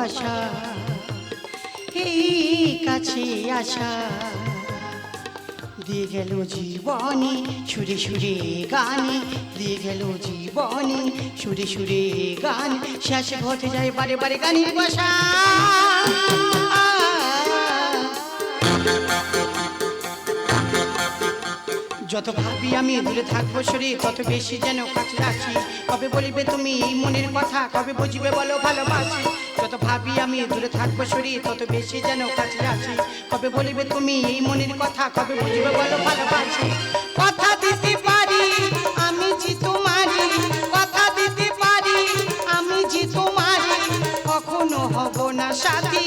ভালোবাসা এই কাছে আসা দিয়ে গেল জীবনে সুরে সুরে গানে দিয়ে গেল জীবনে সুরে সুরে গান শেষ হতে যায় বারে বারে গানের বাসা যত ভাবি আমি দূরে থাকবো সরে তত বেশি যেন কাছে আছি কবে বলিবে তুমি এই মনের কথা কবে বুঝবে বলো ভালোবাসি যত ভাবি আমি দূরে থাকবো সরে তত বেশি যেন কাছে আছি কবে বলিবে তুমি এই মনের কথা কবে বুঝবে বলো ভালোবাসি কথা দিতে পারি আমি যে তোমারই কথা দিতে পারি আমি যে তোমারই কখনো হব না সাথী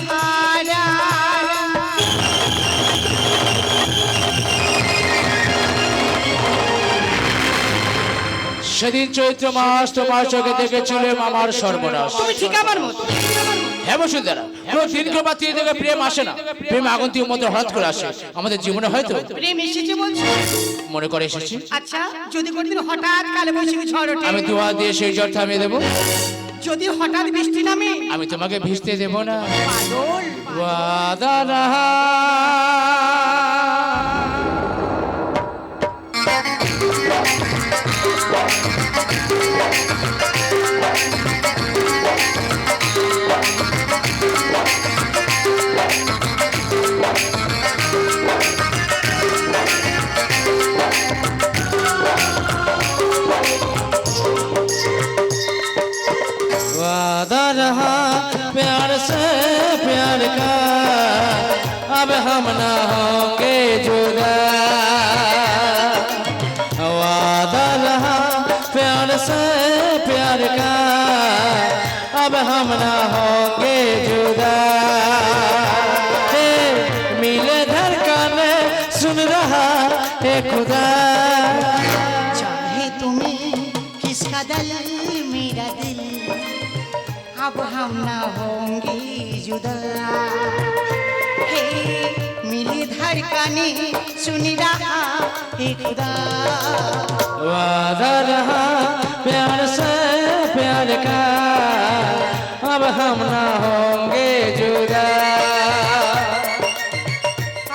হারা সেদিন চৈত্র মাস তোমার চোখে দেখেছিলাম আমার সর্বনাশ। তুমি ঠিক আমার মতো হ্যাঁ বসুন্ধরা, কোনো দিনকে বা তিন থেকে প্রেম আসে না, প্রেম আগন্তুক মতো হঠাৎ করে আসে আমাদের জীবনে। হয়তো প্রেম এসেছে বলছো, মনে করে এসেছি। আচ্ছা যদি কোনদিন হঠাৎ কালে বৈশাখী ঝড় ওঠে আমি দোয়া দিয়ে সেই জ্বর থামিয়ে দেবো। যদি হঠাৎ বৃষ্টি নামে আমি তোমাকে ভিজতে দেব না। পাগল ওয়াদা রহা वादा रहा प्यार से प्यार का अब हम ना होंगे जुदा वादा रहा प्यार से प्यार का अब हम ना होंगे जुदा मिले धड़कने सुन रहा है खुदा चाहे तुम्हें किसका दिल मेरा दिल अब हम ना होंगे जुदा हे मिले धड़कने सुन रहा है खुदा वादा रहा प्यार से प्यार का अब हम ना होंगे जुदा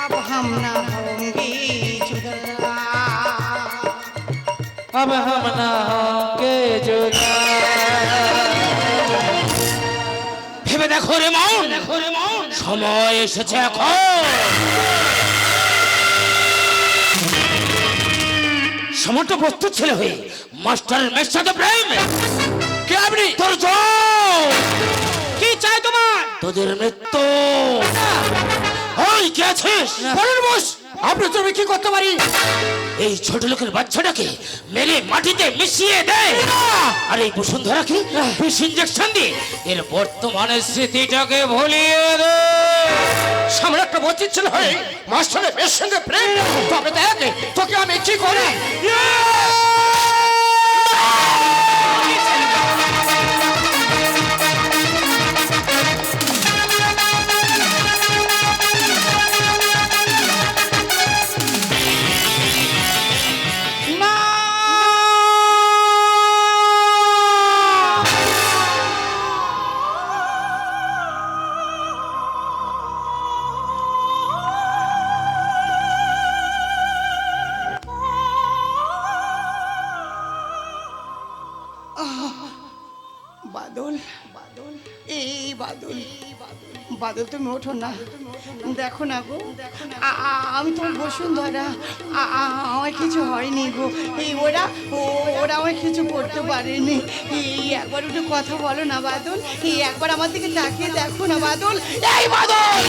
अब हम ना होंगे जुदा अब हम ना होंगे जुदा ভেবে দেখো রে মন, সময় এসেছে এখন। সমর্থ প্রস্তুত ছেলে হয়ে মাস্টারের মেয়ের সাথে প্রেম। কে আপনি? তোর জয় কি চাই তোমার? তোদের মৃত্যু। ওই কে আছিস? বলুন বস, আপনি তুমি কি করতে পারি? এই ছোট লোকের বাচ্চাটাকে মেরে মাটিতে মিশিয়ে দেয় আর এই বসুন্ধরাকে বিষ ইঞ্জেকশন দিয়ে এর বর্তমানের স্মৃতিটাকে ভুলিয়ে দেয়। সামনে একটা বচিত ছিল হয়ে মাস্টারের মেয়ের সঙ্গে প্রেম, তবে দেখ তোকে আমি কি করি। বাদল বাদল এই বাদল বাদল তুমি ওঠো না, দেখো না গো আমি তোমার বসুন্ধরা, আমার কিছু হয়নি গো। এই ওরা আমায় কিছু করতে পারেনি। এই একবার উঠে কথা বলো না বাদল, এই একবার আমার দিকে তাকিয়ে দেখো না বাদল। এই বাদল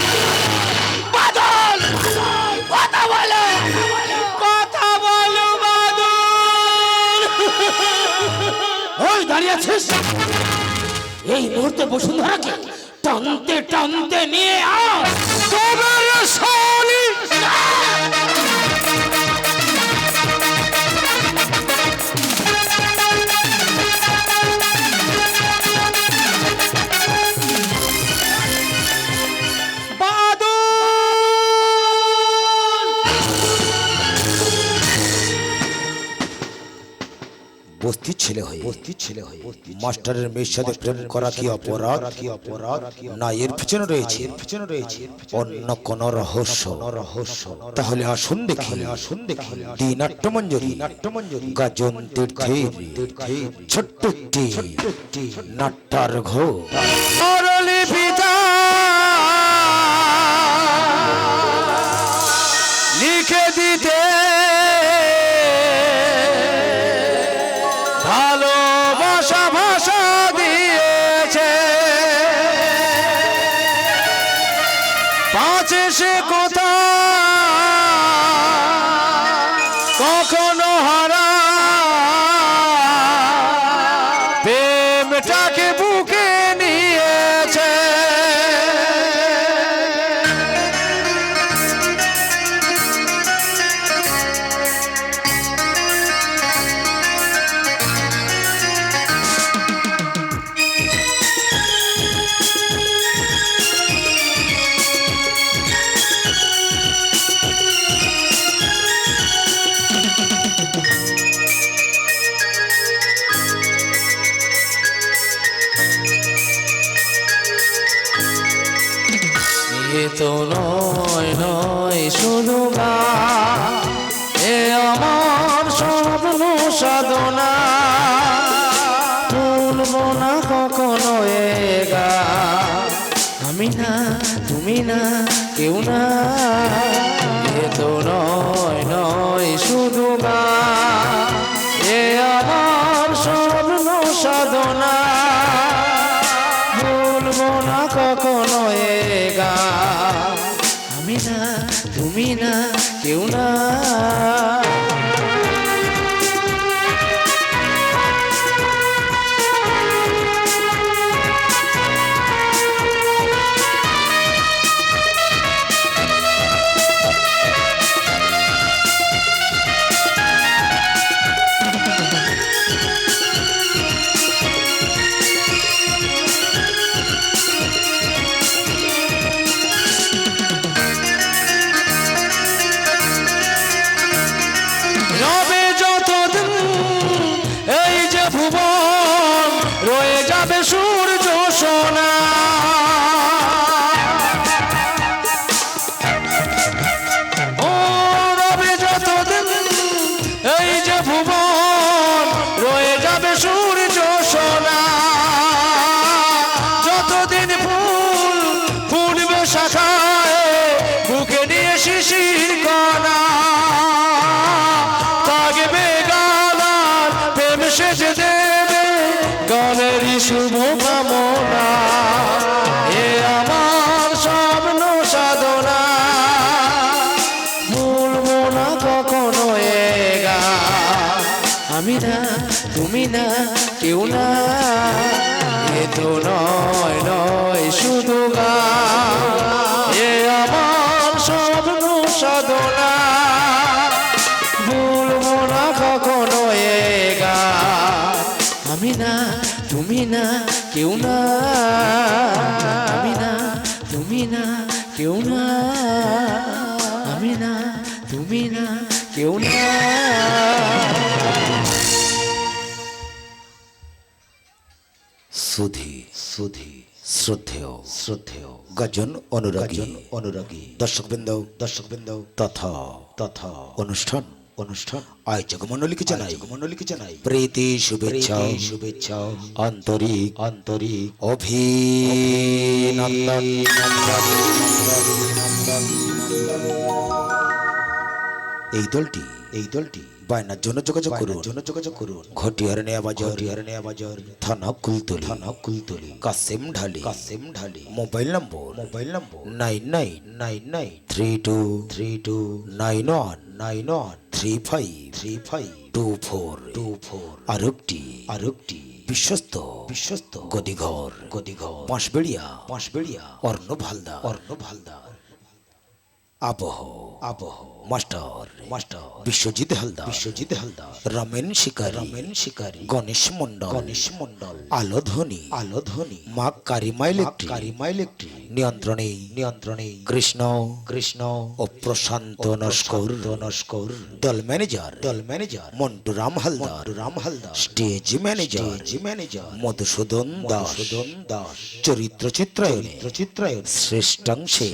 বাদল কথা বলো, কথা বলো বাদল। ওই দাঁড়িয়ে আছিস? এই মুহূর্তে বসুন্ধরাকে টানতে টানতে নিয়ে আস। বস্তির ছেলে হয়ে মাস্টারের মেয়ের সাথে প্রেম করা কি অপরাধ না এর পিছনে রয়েছে অন্য কোন রহস্য? তাহলে আসুন দেখি দি নাট্যমঞ্জরি গাজন তীর্থের ছোট্ট একটি নাট্যার্ঘ লিখে দিতে ভালোবাসা ভাষা দিয়েছে পাঁচে সে কথা কখনো হারা প্রেমটাকে বুকে নিয়েছে এ তো নয় নয় শুধু গান, এ আমার স্বপ্ন সাধনা ভুলবো না কখনো এ গান। আমি না তুমি না কেউ না এ তো নয় নয় শুধু গান, এ আমার স্বপ্ন সাধনা ভুলবো না কখনো এ গান। আমি না তুমি না কেউ না রবে যতদিন এই যে ভুবন রয়ে যাবে সূর্য সোনা ও রবে যতদিন এই যে ভুবন রয়ে যাবে সূর্য সোনা যতদিন ফুল ফুটবে শাখায় বুকে নিয়ে শিশির কণা সেজে দেবে গানেরই শুভ কামনা এ আমার স্বপ্ন সাধনা ভুলবো না কখনো এ গান। আমি না তুমি না কেউ না এ তো নয় নয় শুধু গান, এ আমার স্বপ্ন সাধনা ভুলবো না কখনো এ গান। আমি না তুমি না কেউ না আমি না তুমি না কেউ না আমি না তুমি না কেউ না সুধী শ্রদ্ধেয় গাজন অনুরাগী দর্শকবৃন্দ তথা অনুষ্ঠান আয়োজক মণ্ডলীকে জানাই প্রীতি শুভেচ্ছা আন্তরিক অভিনন্দন। এই দলটি বায়নার জন্য যোগাযোগ করুন ঘটিয়ার নেয়া বাজার থানা কুলতলি কাসেম ঢালি মোবাইল নম্বর 9932913524 আরেকটি বিশ্বস্ত গদিঘর পাঁশবেড়িয়া অর্ণব হালদার আবহ। মাস্টার বিশ্বজিৎ হালদার রমেন শিকারী গণেশ মন্ডল আলোধ্বনি মা কারিমা ইলেকট্রিক নিয়ন্ত্রণে কৃষ্ণ ও প্রশান্ত নস্কর দল manager Monturam Haldar stage manager Madhusudan Das চরিত্র চিত্রায়ন শ্রেষ্ঠাংশে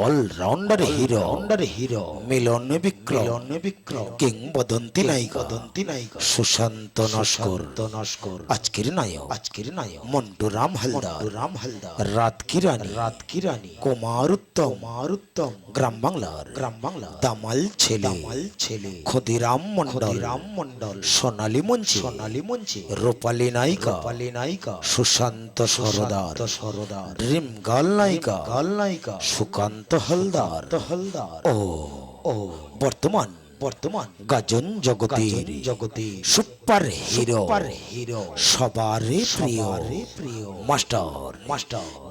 অলরাউন্ডার হিরো মিলন বিক্রম কিংবদন্তি নায়িকা সুশান্ত নস্কর আজকের নায়ক মন্টুরাম হালদার রাত কি রানী কুমার উত্তম গ্রাম বাংলার দামাল ছেলে ক্ষুদিরাম মন্ডল সোনালী মঞ্চে রূপালী নায়িকা সুশান্ত সরদার ড্রিম গার্ল নায়িকা সুকান্ত হালদার ও বর্তমান গাজন জগতের সুপার হিরো সবার প্রিয় মাস্টার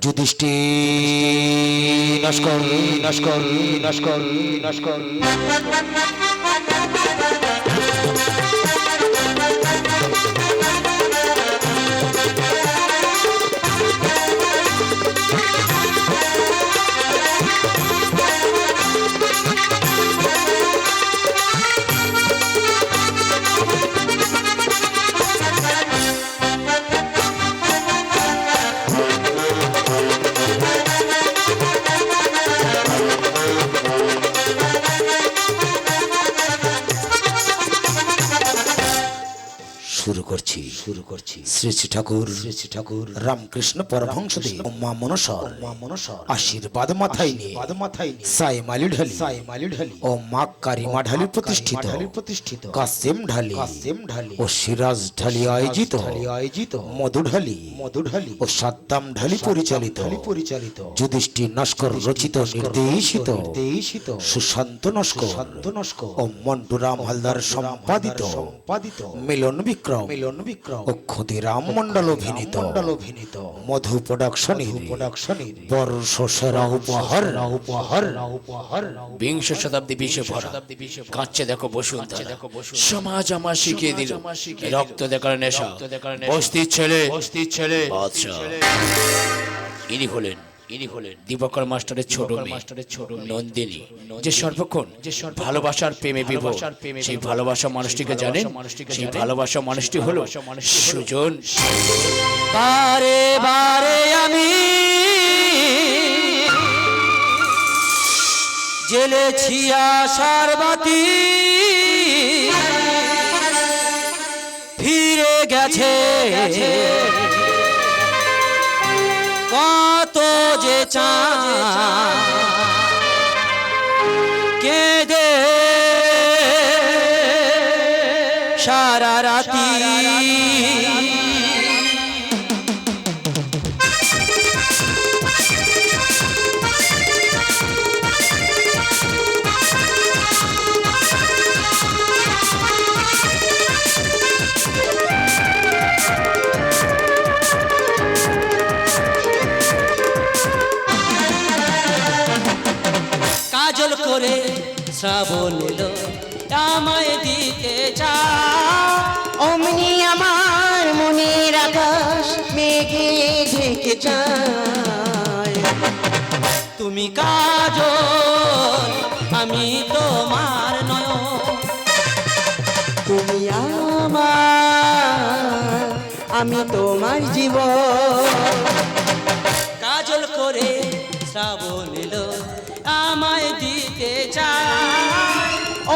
যুধিষ্ঠির নস্কর শুরু করছি শ্রী শ্রী ঠাকুর রামকৃষ্ণ পরমহংসদেব মা মনসর আশীর্বাদ মাথায় নিয়ে সাই মালি ঢালি ও মা কারিমা ঢালি প্রতিষ্ঠিত কাসেম ঢালি ও সিরাজ ঢালি আয়োজিত মধু ঢালি ও সাদ্দাম ঢালি পরিচালিত যুধিষ্ঠির নস্কর রচিত নির্দেশিত সুশান্ত নস্কর ও মন্টুরাম হালদার সম্পাদিত মিলন বিক্রম ও ক্ষুদিরাম মন্ডল অভিনীত মধু প্রোডাকশনের বর্ষসেরা উপহার বিংশ শতাব্দী বিশ্বে ভরা কাঁচছে দেখো বসুন্ধরা সমাজ আমার শিখিয়ে দিল রক্ত দেখার নেশা বস্তির ছেলে বাদশা। ইনি হলেন দিবাকর মাস্টারের ছোট নন্দিনী, যে সর্বক্ষণ ভালোবাসার প্রেমে বিভোর। সেই ভালোবাসা মানুষটিকে জানেন, সেই ভালোবাসা মানুষটি হলো সুজন। বারে বারে আমি জ্বেলেছি আশার বাতি, ফিরে গেছে কত যে চাঁদ কেঁদে সারা রাতি। কাজল করে শ্রাবণ এলো আমায় দিতে চাও, অমনি আমার মনের আকাশ মেঘে ঢেকে যায়। তুমি কাজল আমি তোমার নয়ন, তুমি আমার আমি তোমার জীবন। কাজল করে শ্রাবণ এলো আমায় দিতে চাও,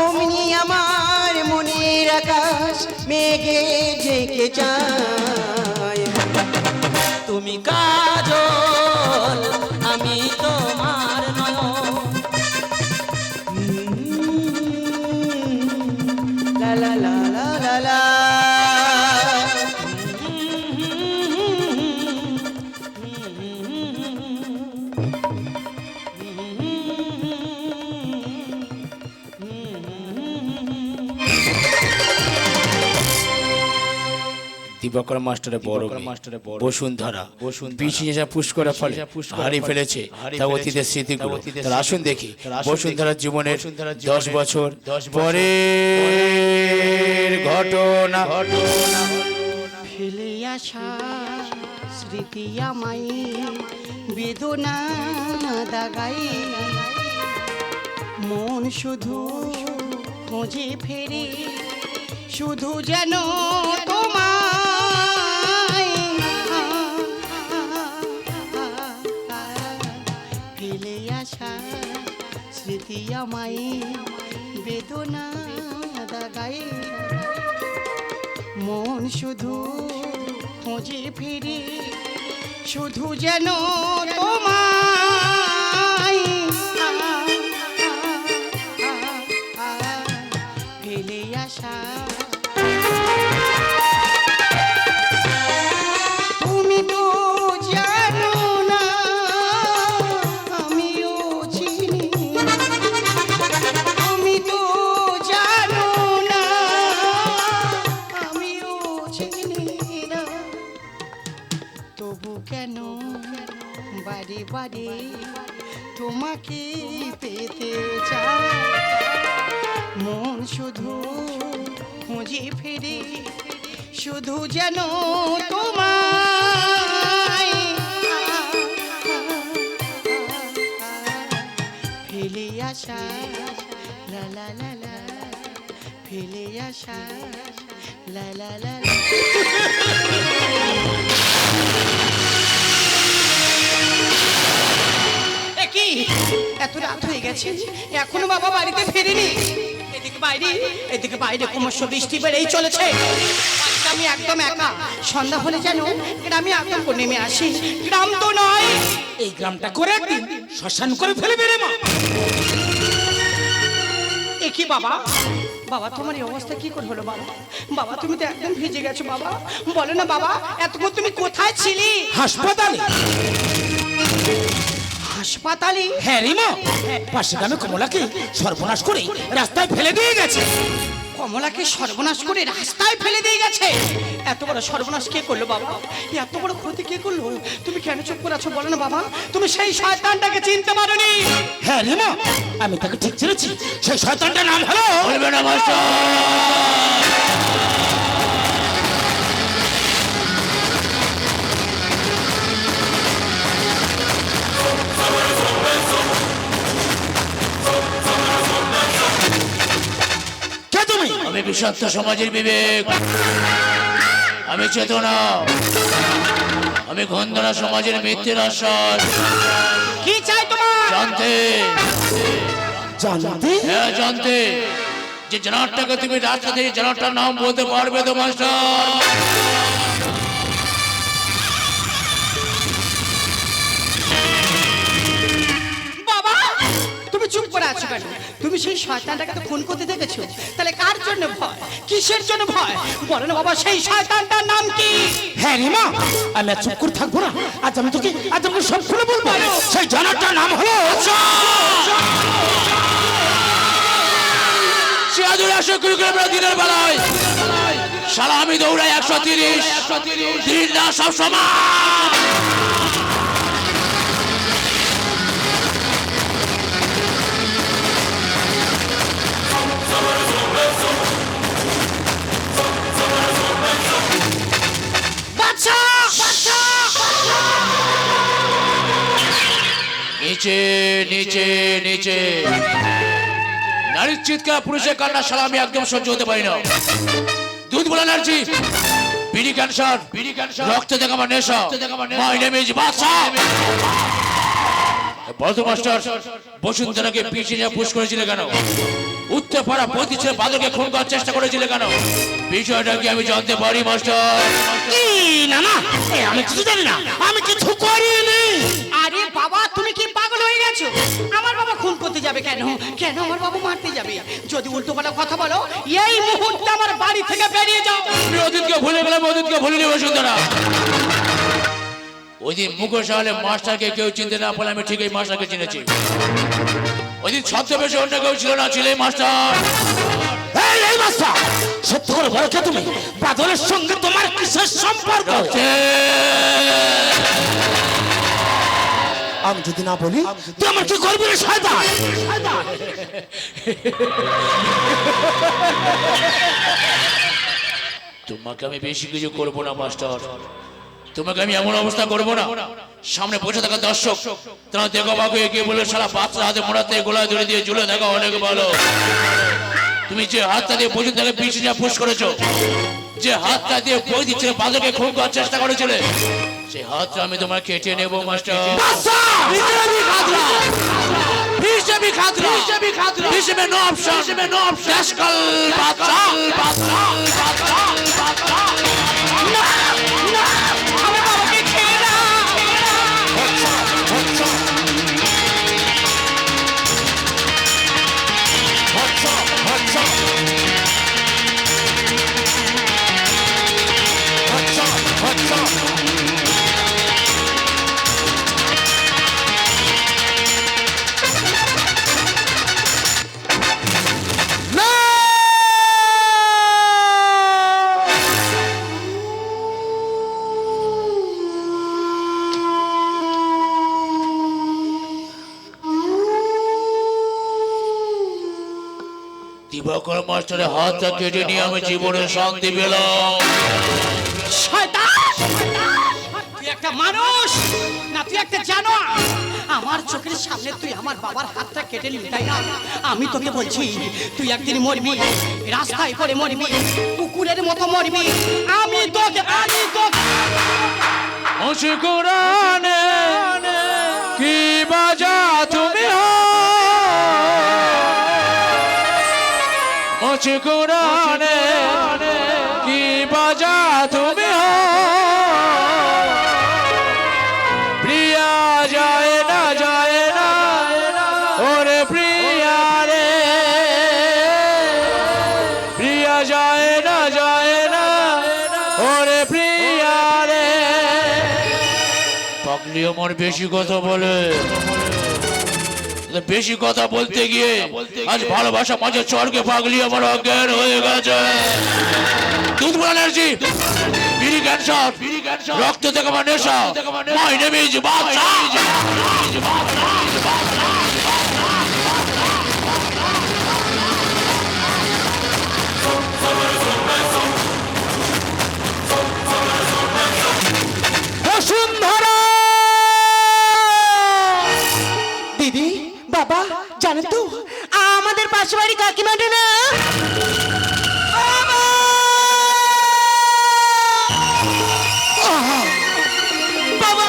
অমনি আমার মনের আকাশ মেঘে ঢেকে যায়। তুমি কাজল আমি তোমার নয়ন। লা লা লা লা লা লা। দিবাকর মাস্টারের বড় বসুন্ধরা বিশেষা পুষ্করা ফলে হারিয়ে ফেলেছে তা অতীতের স্মৃতিগুলো। তার আসুন দেখি বসুন্ধরার জীবনের 10 বছর পরের ঘটনা। ফেলে আসা স্মৃতি আমায় বেদনা দাগাই, মন শুধু খোঁজে ফেরে শুধু যেন তোমায়। ফেলে আসা স্মৃতি আমায় বেদনা দাগাই, মন শুধু খোঁজে ফিরে শুধু যেন তোমায়। ফেলে আসা তুমি তো জানো না, আমিও চিনি, তুমি তো জানো না, আমিও চিনি না, তবু কেন বারে বারে তোমাকে পেতে চাই, মন শুধু খুঁজে ফিরে শুধু যেন তোমায়। ফেলে আসা লা লা লা লা, ফেলে আসা লা লা লা লা। কি এত রাত হয়ে গেছে এখনো বাবা বাড়িতে ফেরেনি? এদিকে বাইরে ক্রমশ বৃষ্টি বেড়েই চলেছে, আমি একদম একা। সন্ধ্যা হলে যেন গ্রামে আতঙ্ক নেমে আসি। গ্রাম তো নয়, এই গ্রামটা করে একদিন শ্মশান করে ফেলবে রে মা। এ কি বাবা, বাবা তোমার এই অবস্থা কি করে হলো বাবা? বাবা তুমি তো একদম ভিজে গেছো বাবা, বলো না বাবা এতক্ষণ তুমি কোথায় ছিলি? হাসপাতালে। হাসপাতালে? হ্যাঁ রে মা, পাশে গ্রামে কমলাকে সর্বনাশ করে রাস্তায় ফেলে দিয়ে গেছে। কমলাকে সর্বনাশ করে রাস্তায় ফেলে দিয়ে গেছে? এত বড় সর্বনাশ কে করলো বাবা? এত বড় ক্ষতি কে করলো? তুমি কেন চুপ করে আছো বলো না বাবা? তুমি সেই শয়তানটাকে চিনতে পারোনি? হ্যাঁ রে মা, আমি তাকে ঠিক চিনেছি। সেই শয়তানটার নাম হলো বলবে না মাস্টার। কে তুমি? আমি বিষাক্ত সমাজের বিবেক, আমি চেতনা, আমি গন্ধনা সমাজের মিথ্যের আশ্বাস। কি চাই তোমার? জানতে, জানতে? হ্যাঁ জানতে, যে জানারটাকে তুমি রাস্তা থেকে জানারটার নাম বলতে পারবে তো মাস্টার? বাবা তুমি চুপ করে আছো কেন? তুমি সেই শয়তানটাকে তো খুন করতে দেখেছো, তাহলে কার জন্য ভয়, কিসের জন্য ভয় বলো না বাবা? সেই শয়তানটার নাম কি? হ্যাঁ রে মা, আমি আর চুপ করে থাকবো না। আজ আমি তোকে সব খুলে বলবো। সেই জানারটার নাম হলো সিরাজুল 100 কিলোমিটার দিনের বেলায় শালা আমি দৌড়াই 130, দিন না সব সময়। নিচে নিচে নিচে, নারীর চিৎকার পুরুষের কান্না শালা আমি একদম সহ্য হতে পারি না। দুধ বলা এনার্জি, বিড়ি ক্যান্সার, রক্ত দেখা আমার নেশা। মাই নেম ইজ বাদশা। বলতো মাস্টার, বসুন্ধরাকে পিছিয়ে নিয়ে পুশ করেছিলে কেন? উত্তর পাড়া বৌদি ছেলে বাদলকে খুন করার চেষ্টা করেছিলে কেন? বিষয়টা কি আমি জানতে পারি মাস্টার? না না, আমি কিছু জানি না, আমি কিছু করিনি। আরে বাবা তুমি কি পাগল হয়ে গেছো? আমার বাবা খুন করতে যাবে কেন? কেন আমার বাবা মারতে যাবে? যদি উল্টো পাল্টা কথা বলো এই মুহূর্তে আমার বাড়ি থেকে বেরিয়ে যাও। আমি অতীতকে ভুলে গেলাম, অতীতকে ভুলিনি বসুন্ধরা। ওই দিন মুখোশ হলে মাস্টারকে কেউ চিনতে না পারলে আমি ঠিক এই মাস্টারকে চিনেছি। ওই দিন ছদ্মবেশে অন্য কেউ ছিল না, ছিল এই মাস্টার। এই মাস্টার, সত্য করে বলো কে তুমি? বাদলের সঙ্গে তোমার কিসের সম্পর্ক? আমি যদি না বলি তুই আমার কি করবি রে শয়তান? তোমাকে আমি বেশি কিছু করবো না মাস্টার, তোমাকে আমি এমন অবস্থা করবো না, সামনে বসে থাকা দর্শক তারা দেখো বাবু এগিয়ে বলে সারা বাচ্চা হাতে মোড়াতে গোলায় ধরে দিয়ে ঝুলে থাকা অনেক ভালো। তুমি যে হাতটা দিয়ে বসে তাকে পিছিয়ে যা ফুস করেছো, যে হাতটা দিয়ে বই দিচ্ছিলে বাদলকে খুন করার চেষ্টা করেছিলে, সেই হাতটা আমি তোমার কেটে নেবো মাস্টার। হিসেবে নো অপশন, হিসেবে নো অপশন। আজকাল বাচ্চা বাচ্চা বাচ্চা বাচ্চা আমার বাবাকে ছেড়ে দাও। দিবাকর মাস্টারের হাতটা কেটে নিয়ে আমি জীবনে শান্তি পেলাম। শয়তান! তুই একটা মানুষ না, তুই একটা জানোয়ার। আমার চোখের সামনে তুই আমার বাবার হাতটা কেটে নিলি, তাই না? আমি তোকে বলছি তুই একদিন মরবি, রাস্তায় পড়ে মরবি, কুকুরের মতো মরবি। আমি তোকে মুশকুরানে কি বাজা তুমি হো, মুশকুরানে কি বাজা তুমি হো, প্রিয়া যায় না ওরে প্রিয়া রে, প্রিয়া যায় না ওরে প্রিয়া রে। পাগলি আমার বেশি কথা বলে, বেশি কথা বলতে গিয়ে আজ ভালোবাসা মাঝে চড়কে পাগলি আমার অজ্ঞান হয়ে গেছে। দুধ এনার্জি, বিড়ি ক্যান্সার, রক্ত থেকে আমার নেশা, মাই নেম ইজ বাদশা। বসুন্ধরা দিদি, বাবা, জানেন তো আমাদের পাশে বাড়ি কাকিমাটা না, বাবা,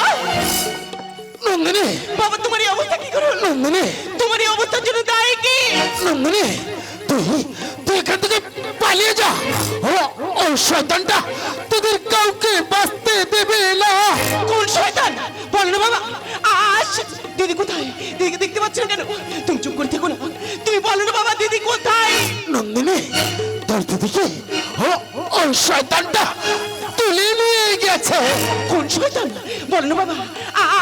নন্দিনী, বাবা তোমার এই অবস্থা কি করে হলো? নন্দিনী, তোমার এই অবস্থার জন্য দায়ী কি? নন্দিনী, তুই তুই এখান থেকে পালিয়ে যা। ওই শয়তানটা তোদের কাউকে বাঁচতে দেবে না। কোন শয়তান? বলো না বাবা। আজ দিদি কোথায়? দিদিকে দেখতে পাচ্ছ না কেন? তুমি চুপ করে থেকো না, তুমি বলো না বাবা দিদি কোথায়? নন্দিনী, তোর দিদিকে ওই শয়তানটা তুলে নিয়ে গেছে। কোন শয়তান? বলো না বাবা।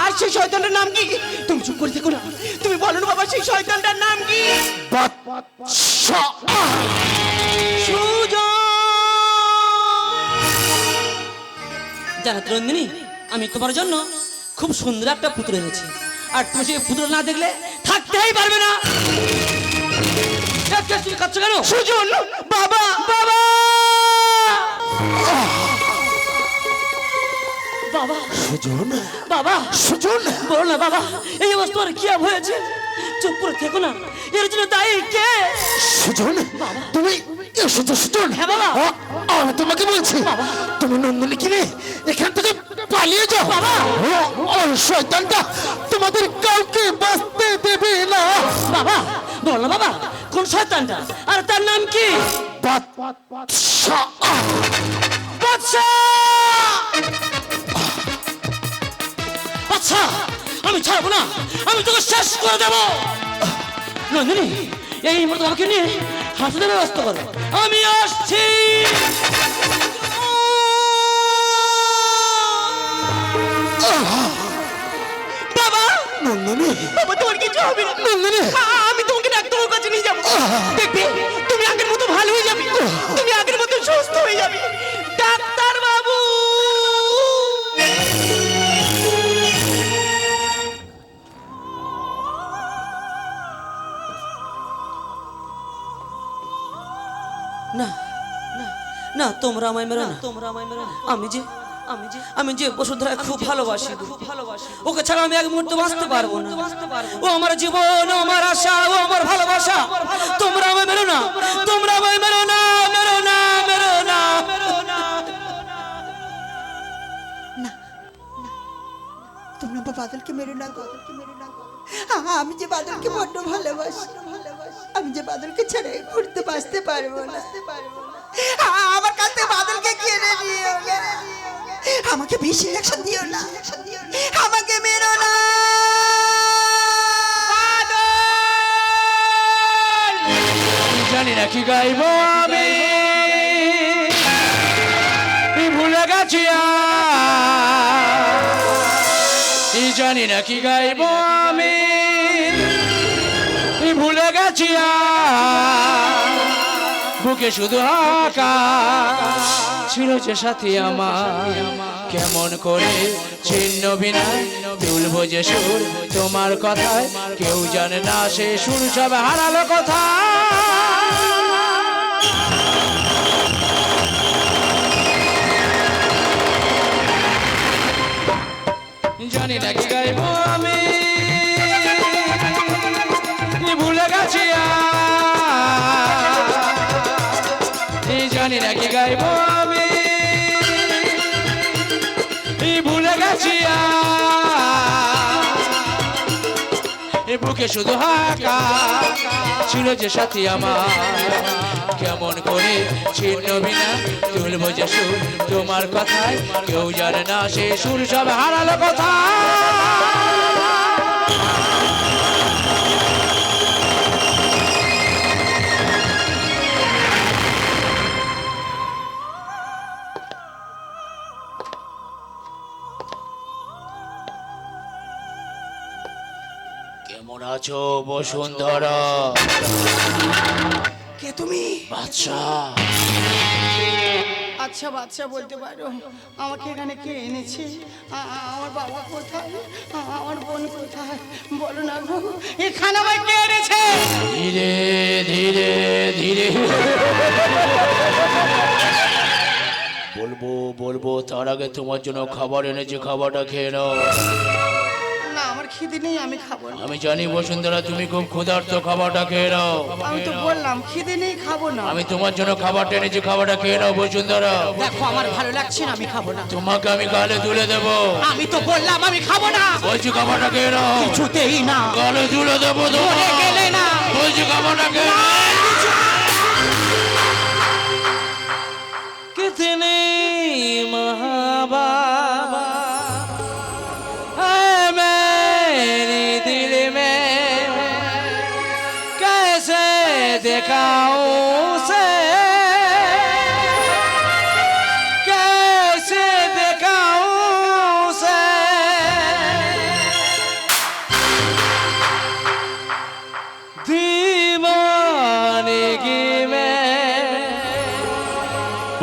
আর সেই শয়তানটার নাম কি? তুমি চুপ করে থেকো না, তুমি বলো না বাবা সেই শয়তানটার নাম কি? বাদশা। জানো তো রঞ্জিনী, আমি তোমার জন্য খুব সুন্দর একটা পুতুল এনেছি, আর তুমি সেই পুতুল না দেখলে থাকতেই পারবে না। তুমি কাঁদছো কেন? সুজন, বাবা, বাবা, বাবা, সুজন, বাবা, সুজন, বলো না বাবা, এই অবস্থা আর কি হয়েছে? চুপ করে থেকো না, এর জন্য দায়ী কে? সুজন, তুমি এসেছো সুজন? হ্যাঁ বাবা। আমি তোমাকে বলছি, তুমি নন্দিনী কিনে এখান থেকে পালিয়ে যাও। বাবা। ওই শয়তানটা তোমাদের কাউকে বাঁচতে দেবে না। বাবা, বলো না বাবা, কোন শয়তানটা আর তার নাম কি? বাদশা। বাদশা! আচ্ছা, আমি ছাড়বো না, আমি তোকে শেষ করে দেবো। নন্দিনী, এই মুহূর্তে আমাকে নিয়ে হাসপাতালে ব্যবস্থা করো, আমি আসছি। বাবা, নন্দিনী, বাবা তোমার কিছু হবে না। নন্দিনী, আমি তোমাকে ডাক্তারের কাছে নিয়ে যাবো, দেখবে তুমি আগের মতো ভালো হয়ে যাবে, তুমি আগের মতো হয়ে যাবে। ডাক্তার বাবু, না না না, তোমরা আমায় মেরো না, তোমরা আমায় মেরো না। আমি যে বসুন্ধরা খুব ভালোবাসি, ওকে ছাড়া আমি এক মুহূর্ত বাঁচতে পারবো না। ও আমার জীবন, ও আমার আশা, ও আমার ভালোবাসা। তোমরা আমায় মেরো না, তোমরা আমায় মেরো না, মেরো না, মেরো না, মেরো না। তোমরা বাদলকে মেরো না, বাদলকে মেরো না। আমি যে বাদলকে বড্ড ভালোবাসি, আমি যে বাদলকে ছেড়ে ঘুরতে বাঁচতে পারবো না। আমার কাছে বাদলকে কেড়ে নিও না, আমাকে বেশি ইঞ্জেকশন দিও না, আমাকে মেরো না। জানি না কি গাইব আমি, ভুলে গেছি জানি না কি গাইব আমি, ভুলে গেছি বুকে শুধু হাকা ছিল যে সাথী আমার, কেমন করে ছিন্ন বিনা তুলবো যে সুর তোমার কথায়, কেউ জানে না সে সুর সব হারালো কথা। জানি না কি গাইব আমি, ভুলে গেছি জানি না কি গাইব আমি, ভুলে গেছি বুকে শুধু হাকা ছিল যে সাথী আমার, কেমন করে ছিন্ন বিনা তুলবো যে সুর তোমার কথায়, কেউ জানে না সে সুর সব হারালো কথা। কেমন আছো বসুন্ধরা? কে তুমি? বাদশা। আচ্ছা বাচ্চা বলতে পারো আমাকে এখানে কে এনেছে? আমার বাবা কোথায়? আমার বোন কোথায়? বলো না গো, এখানে আমায় কে এনেছে? ধীরে ধীরে ধীরে বলবো বলবো, তার আগে তোমার জন্য খাবার এনেছি, খাবারটা খেয়ে নাও। না আমার খিদে নেই, আমি খাবো না। আমি জানি বসুন্ধরা তুমি খুব ক্ষুধার্ত, খাবারটা খেয়ে নাও। আমি তো বললাম খিদে নেই, খাবো না। আমি তোমার জন্য খাবারটা এনেছি, খাবারটা খেয়ে নাও বসুন্ধরা। দেখো আমার ভালো লাগছে না, আমি খাবো না। তোমাকে আমি গালে তুলে দেবো। আমি তো বললাম আমি খাবো না। বলছি খাবারটা খেয়ে নাও। কিছুতেই না। গালে তুলে দেবো তোমাকে। গেলে না। বলছি খাবারটা খেয়ে নাও। कितने महाबाबा है मेरे दिल में, कैसे दिखाऊं उसे, कैसे दिखाऊं उसे, दीवानगी में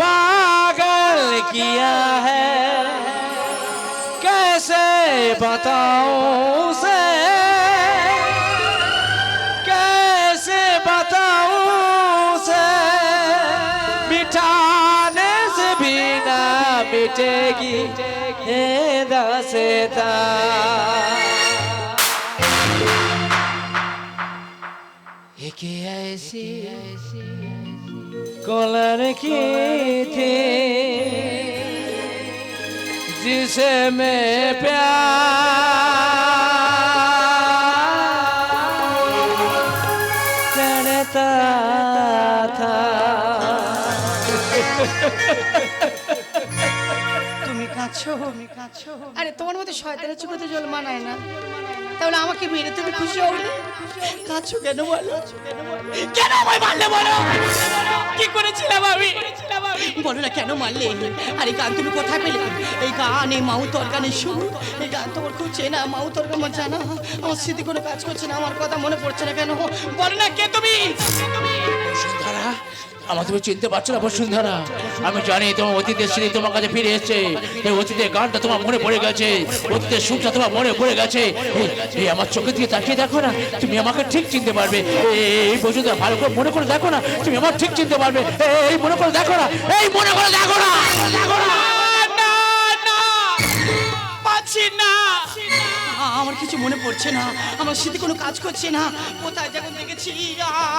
पागल किया है, कैसे बताऊं उसे, कैसे बताऊं उसे, मिटाने से भी ना मिटेगी ये दास्तां। एक ऐसी कॉलर की थी जिसे मैं प्यार करता था। তুমি কাঁদছো? আরে তোমার মতো শয়তানের চোখে তো জল মানায় না, তাহলে আমাকে মেরে তুমি খুশি হও না? কাঁদছো কেন বলো? কেন আমায় মারলে বলো? কি করেছিলাম আমি? বলো না কেন মারলে? আরে গান তুমি কোথায় পেলে? এই গান, এই মাউ তরকানের সুর, এই গান তোমার খুব চেনা। মাউ তরকা আমার জানা, আমার স্মৃতি কোনো কাজ করছে না, আমার কথা মনে পড়ছে না কেন? বলো না কে তুমি? বসুন্ধরা আমার তুমি চিনতে পারছো না বসুন্ধরা? আমি জানি তোমার অতীতের স্মৃতি তোমার কাছে ফিরে এসেছে। এই অতীতের গানটা তোমার মনে পড়ে গেছে, অতীতের সুখটা তোমার মনে পড়ে গেছে। এই আমার চোখে দিয়ে তাকিয়ে দেখো না, তুমি আমাকে ঠিক চিনতে পারবে। এই বসুন্ধরা ভালো করে মনে করে দেখো না, তুমি আমার ঠিক চিনতে পারবে। এই মনে করে দেখো না, এই মনে করে দেখো না, দেখো না। পাচ্ছি না, আমার কিছু মনে পড়ছে না, আমার স্মৃতি কোনো কাজ করছে না। কোথায় যখন দেখেছি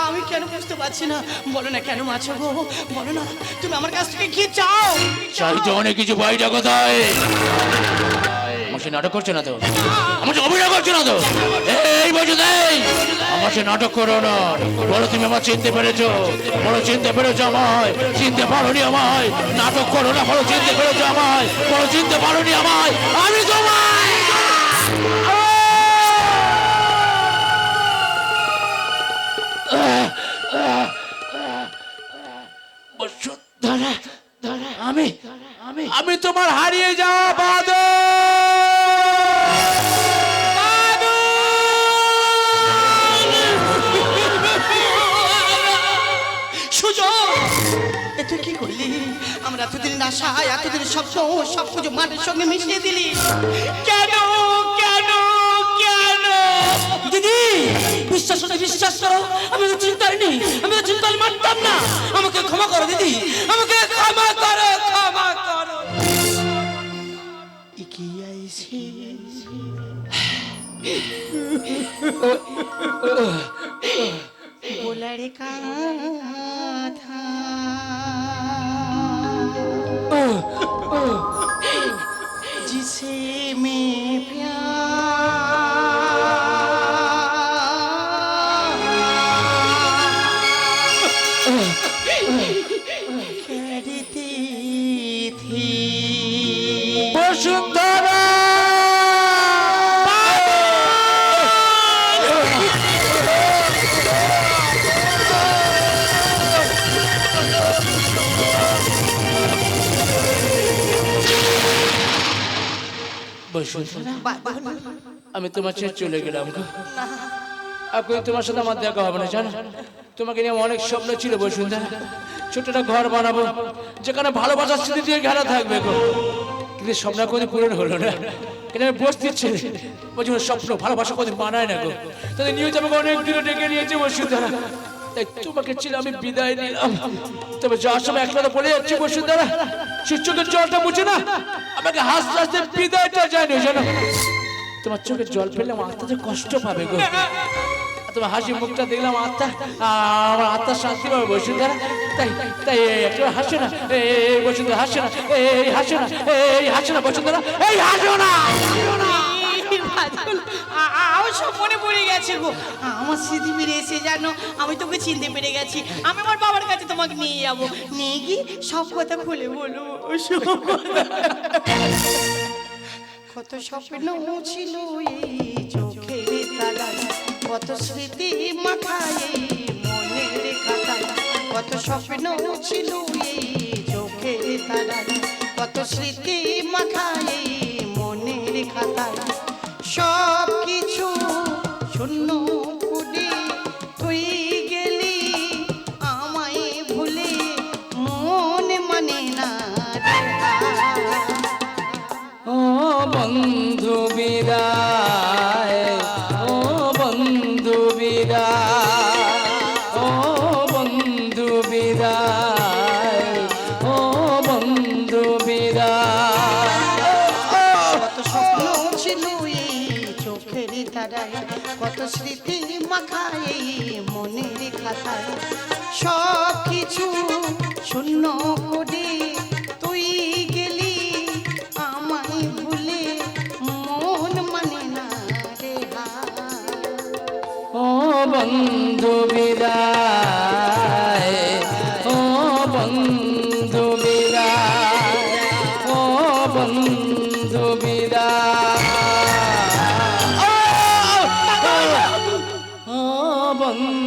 আমি কেন বুঝতে পারছি না? বলো না কেন মাছো গো, বলো না তুমি আমার কাছ থেকে কি চাও? চাই তো অনেক কিছু, বাড়িটা কোথায়? আমার সে নাটক করছে না তো, আমার সে অভিনয় করছে না তো? এই বসে দেই, আমার সে নাটক করো না। বলো তুমি আমার চিনতে পেরেছো, বলো চিনতে পেরেছো আমায়, চিনতে পারোনি আমায়। নাটক করো না, বলো চিনতে পেরেছো আমায়, বলো চিনতে পারোনি আমায়। আমি তোমায় বসুন্ধরা, আমি আমি আমি তোমার হারিয়ে যাওয়া বাদল। সুযোগ এ তুই কি করলি? আমরা এতদিন আশা, এতদিন স্বপ্ন সব কিছু মাটির সঙ্গে মিশিয়ে দিলি কেন? কেন কেন? দিদি বিশ্বাস করো, বিশ্বাস করো, আমি তো চিন্তাই নেই, আমি তো চিন্তাই মানতাম না। আমাকে ক্ষমা করো দিদি, আমাকে ক্ষমা করো, ক্ষমা করো। কি আইছি बोलारे काथा जिसे मैं प्यार करती थी বসুন্ধরা আমি তোমার ছেড়ে চলে গেলাম গো। এখন তোমার সাথে আমার দেখা হবে না, জানো? তোমাকে নিয়ে আমার অনেক স্বপ্ন ছিল বসুন্ধরা। ছোট একটা ঘর বানাবো যেখানে ভালোবাসার স্মৃতি দিয়ে ঘেরা থাকবে গো। কিন্তু স্বপ্ন কোনোদিন পূরণ হলো না। কিন্তু আমি বসতে ছেলে বলছি স্বপ্ন ভালোবাসা কোনোদিন মানায় না গো। তাদের নিয়ে আমাকে অনেক দূরে ডেকে নিয়েছে বসুন্ধরা। তাই তোমাকে ছিল আমি বিদায় নিলাম। তবে যাওয়ার সময় এক কথা বলে যাচ্ছি বসুন্ধরা, চোখের জলটা মুছে না আমাকে হাসতে হাসতে বিদায়টা জানি, জানো? তোমার চোখের জল ফেললে আমার আত্মাতে কষ্ট পাবে গো। তোমার হাসি মুখটা দেখলাম আত্মা, আমার আত্মা শান্তি পাবে বসুন্ধরা। তাই তাই একটু হাসে না, এই বসুন্ধরা হাসে না, এই হাসে না, এই হাসে না বসুন্ধরা, এই হাসো না। আমার সব মনে পড়ে গেছে গো, আমার স্মৃতি ফিরে এসে জানো আমি তোকে চিনতে পেরে গেছি। আমি আমার বাবার কাছে তোমাকে নিয়ে যাবো, নিয়ে গিয়ে সব কথা খুলে বলবো। কত স্বপ্ন ছিল এই চোখের তারায়, কত স্মৃতি মাথায় মনের খাতায়। কত স্বপ্ন ছিল এই চোখের তারায়, কত স্মৃতি মাথায় মনের খাতায়। সব কিছু শূন্য করে তুই গেলি আমায় ভুলে, মন মানে না রে ও বন্ধু বিদায়, ও বন্ধু বিদায়, ও বন্ধু বিদায়, ও বন্ধু বিদায়। কত স্বপ্ন ছিল এই চোখের তারায়, কত স্মৃতি মাখায় মনের খাতায়। সব কিছু শূন্য করে তুই গেলি আমায় ভুলে, মন মানে না রে ও বন্ধু বিদায়, ও বন্ধু বিদায়, ও বন্ধু বিদায়, ও বন্ধু